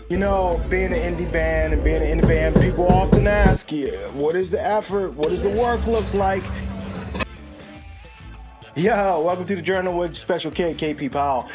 Being an indie band and being an indie band, people often ask you, what is the effort? What does the work look like? Yo, welcome to the Journal with Special K, KP Powell.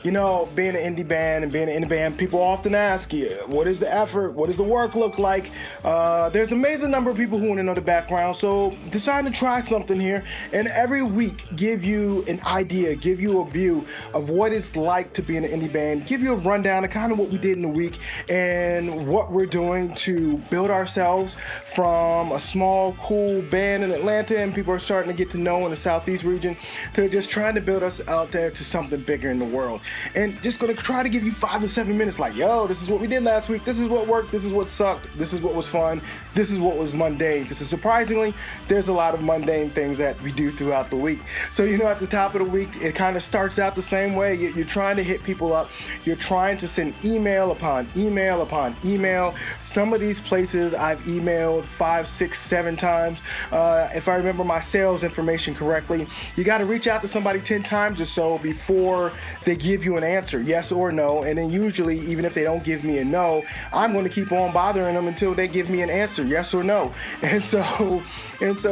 Being an indie band and being an indie band, people often ask you, what is the effort? What does the work look like? There's an amazing number of people who want to know the background, so decide to try something here and every week give you an idea, give you a view of what it's like to be in an indie band, give you a rundown of kind of what we did in the week and what we're doing to build ourselves from a small, cool band in Atlanta, and people are starting to get to know in the Southeast region, to just trying to build us out there to something bigger in the world. And just gonna try to give you 5 to 7 minutes like, yo, this is what we did last week, this is what worked, this is what sucked, this is what was fun, this is what was mundane. Because surprisingly, there's a lot of mundane things that we do throughout the week. So at the top of the week, it kind of starts out the same way. You're trying to hit people up, you're trying to send email upon email upon email. Some of these places I've emailed 5, 6, 7 times. If I remember my sales information correctly, you got to reach out to somebody 10 times or so before they give you an answer, yes or no. And then usually, even if they don't give me a no, I'm going to keep on bothering them until they give me an answer, yes or no. And so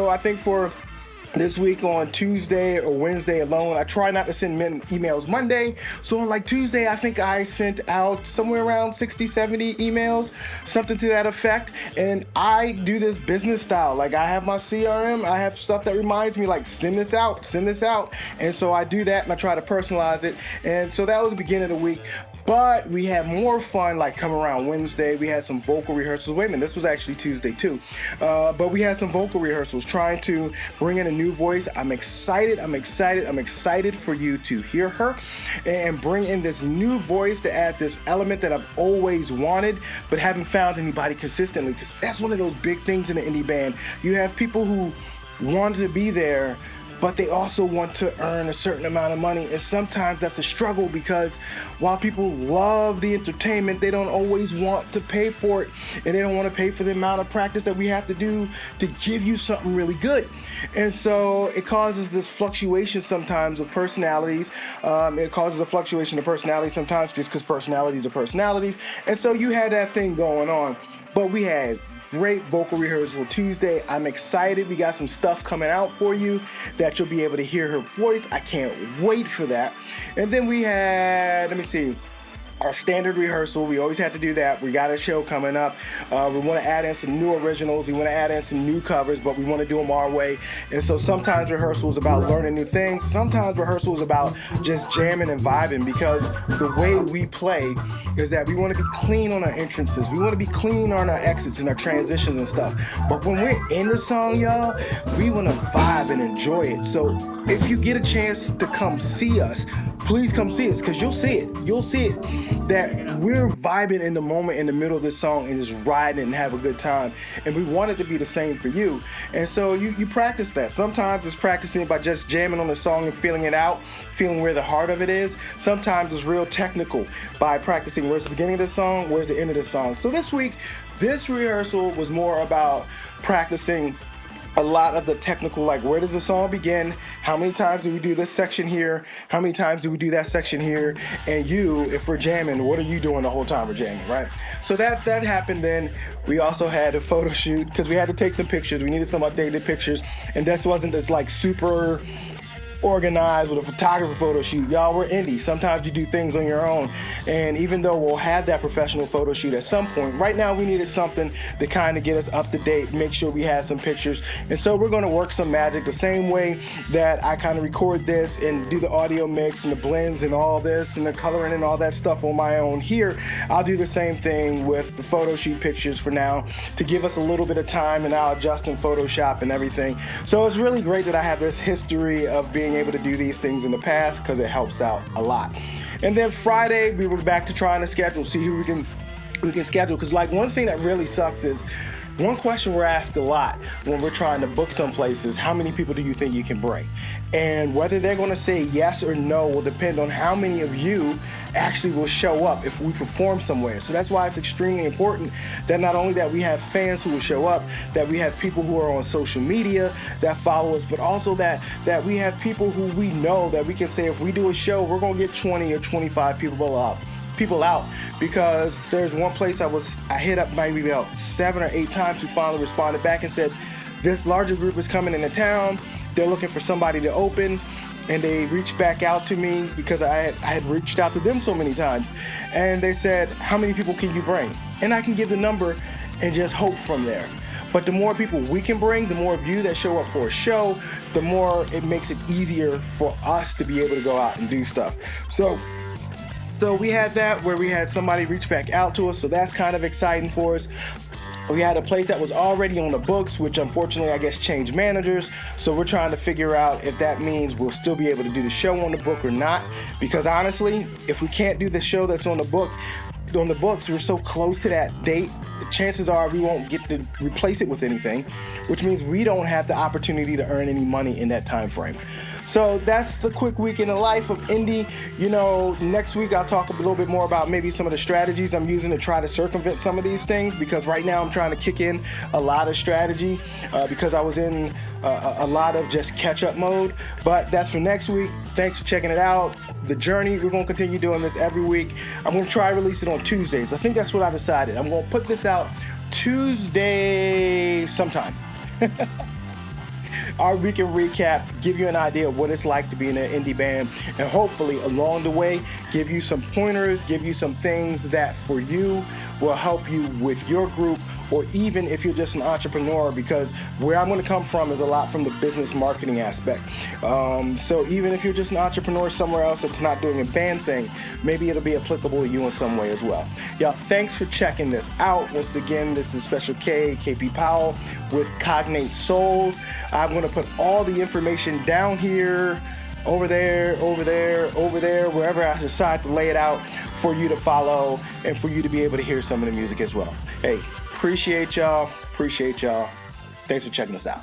I think for this week on Tuesday or Wednesday alone, I try not to send emails Monday. So on like Tuesday, I think I sent out somewhere around 60, 70 emails, something to that effect. And I do this business style. Like I have my CRM, I have stuff that reminds me like send this out. And so I do that and I try to personalize it. And so that was the beginning of the week. But we had more fun like come around Wednesday. We had some vocal rehearsals. Wait a minute, this was actually Tuesday too. But we had some vocal rehearsals trying to bring in a new voice. I'm excited for you to hear her and bring in this new voice to add this element that I've always wanted but haven't found anybody consistently, because that's one of those big things in the indie band. You have people who want to be there, but they also want to earn a certain amount of money. And sometimes that's a struggle, because while people love the entertainment, they don't always want to pay for it. And they don't want to pay for the amount of practice that we have to do to give you something really good. And so it causes this fluctuation sometimes of personalities. It causes a fluctuation of personalities sometimes just because personalities are personalities. And so you had that thing going on. But we had great vocal rehearsal Tuesday. I'm excited. We got some stuff coming out for you that you'll be able to hear her voice. I can't wait for that. And then we had, our standard rehearsal. We always have to do that. We got a show coming up. We want to add in some new originals. We want to add in some new covers, but we want to do them our way. And so sometimes rehearsal is about learning new things. Sometimes rehearsal is about just jamming and vibing, because the way we play is that we want to be clean on our entrances. We want to be clean on our exits and our transitions and stuff. But when we're in the song, y'all, we want to vibe and enjoy it. So if you get a chance to come see us, please come see us, because you'll see it. You'll see it that we're vibing in the moment in the middle of this song and just riding and have a good time. And we want it to be the same for you. And so you practice that. Sometimes it's practicing by just jamming on the song and feeling it out, feeling where the heart of it is. Sometimes it's real technical by practicing where's the beginning of the song, where's the end of the song. So this week, this rehearsal was more about practicing a lot of the technical, like where does the song begin? How many times do we do this section here? How many times do we do that section here? And you, if we're jamming, what are you doing the whole time we're jamming, right? So that happened. Then we also had a photo shoot, because we had to take some pictures. We needed some updated pictures, and this wasn't this like super organized with a photographer photo shoot. Y'all, we're indie. Sometimes you do things on your own. And even though we'll have that professional photo shoot at some point, right now we needed something to kind of get us up to date, make sure we had some pictures. And so we're going to work some magic the same way that I kind of record this and do the audio mix and the blends and all this and the coloring and all that stuff on my own here. I'll do the same thing with the photo shoot pictures for now to give us a little bit of time, and I'll adjust in Photoshop and everything. So it's really great that I have this history of being able to do these things in the past, because it helps out a lot. And then Friday, we were back to trying to see who we can schedule, because like one thing that really sucks is one question we're asked a lot when we're trying to book some places: how many people do you think you can bring? And whether they're going to say yes or no will depend on how many of you actually will show up if we perform somewhere. So that's why it's extremely important that not only that we have fans who will show up, that we have people who are on social media that follow us, but also that we have people who we know that we can say if we do a show, we're going to get 20 or 25 people out, because there's one place I hit up maybe about 7 or 8 times who finally responded back and said, this larger group is coming into town. They're looking for somebody to open. And they reached back out to me because I had reached out to them so many times. And they said, how many people can you bring? And I can give the number and just hope from there. But the more people we can bring, the more of you that show up for a show, the more it makes it easier for us to be able to go out and do stuff. So we had that where we had somebody reach back out to us. So that's kind of exciting for us. We had a place that was already on the books, which unfortunately I guess changed managers. So we're trying to figure out if that means we'll still be able to do the show on the book or not. Because honestly, if we can't do the show that's on the books, we're so close to that date, the chances are we won't get to replace it with anything, which means we don't have the opportunity to earn any money in that time frame. So that's a quick week in the life of indie. You know, next week I'll talk a little bit more about maybe some of the strategies I'm using to try to circumvent some of these things, because right now I'm trying to kick in a lot of strategy because I was in a lot of just catch-up mode. But that's for next week. Thanks for checking it out. The Journey, we're going to continue doing this every week. I'm going to try to release it on Tuesdays. I think that's what I decided. I'm going to put this out Tuesday sometime. Our weekend recap, give you an idea of what it's like to be in an indie band, and hopefully along the way give you some pointers, give you some things that for you will help you with your group, or even if you're just an entrepreneur, because where I'm going to come from is a lot from the business marketing aspect. So even if you're just an entrepreneur somewhere else that's not doing a band thing, maybe it'll be applicable to you in some way as well. Yeah, thanks for checking this out. Once again, this is Special K, KP Powell with Cognate Souls. I'm going to put all the information down here, over there, wherever I decide to lay it out for you to follow and for you to be able to hear some of the music as well. Hey, appreciate y'all. Thanks for checking us out.